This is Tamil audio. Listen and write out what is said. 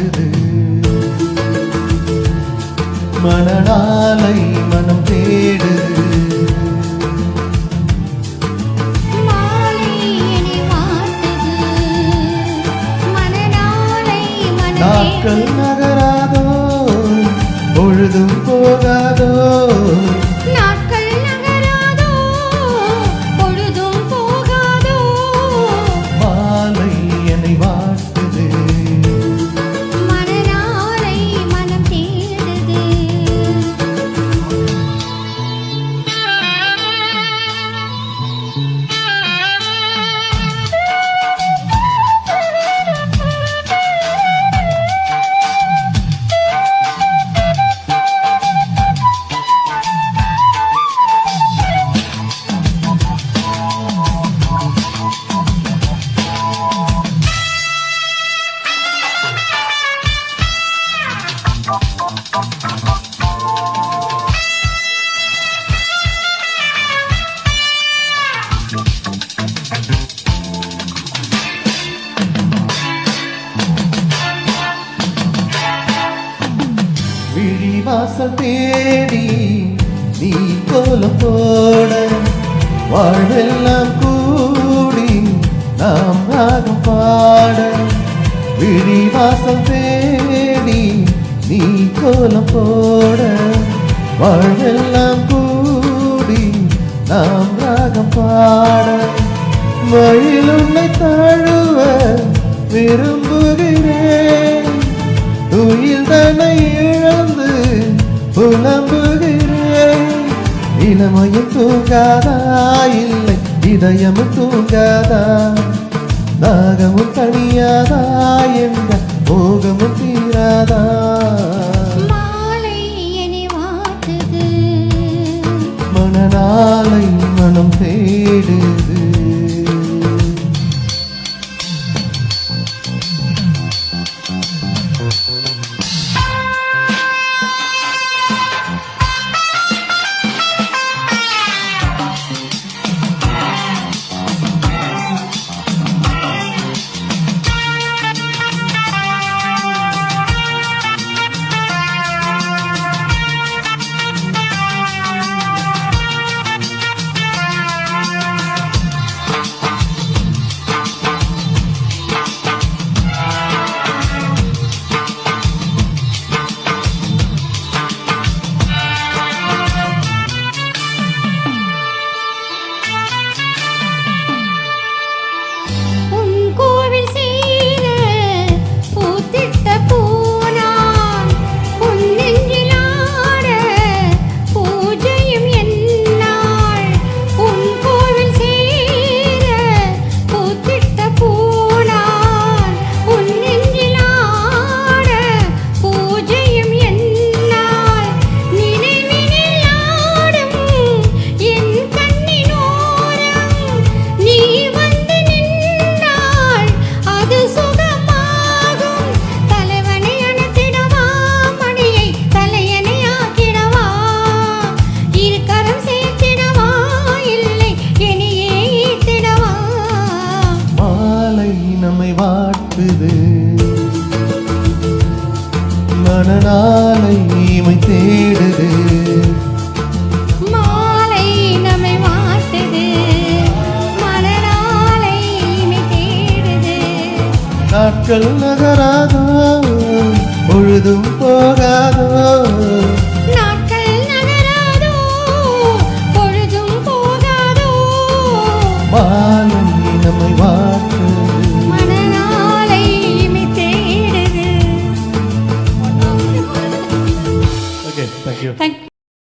வாட்டுது. மணநாளை மனம் தேடுது. நாட்கள் நகராதோ, பொழுதும் போகாதோ. நாட்கள் நகராதோ, பொழுதும் போகாதோ. மாலை என்னை வாட்டுது. மணநாளை மனம் தேடுது. விழிவாசல் தேடி நீ கோலம் போட, வாழ்வெல்லாம் கூடி நாம் ராகம் பாட. விழிவாசல் தேடி நீ கோலம் போட, வாழ்வெல்லாம் கூடி நாம் ராகம் பாட. மயில் உன்னை தழுவ விரும்புகிறேன், துயில் தன்னை இழந்து புலம்புகிறேன். இளமையும் தூங்காதா, இல்லை இதயமும் தூங்காதா. தாகமும் தனியாதா, என்ற மோகமும் தீராதா. மாலை என்னை வாட்டுது. மணநாளை மனம் தேடுது. மணநாளை இமை தேடுது. மாலை நம்மை வாட்டுது. மணநாளை இமை தேடுது. நாட்கள் நகராதோ, பொழுதும் போகாதோ.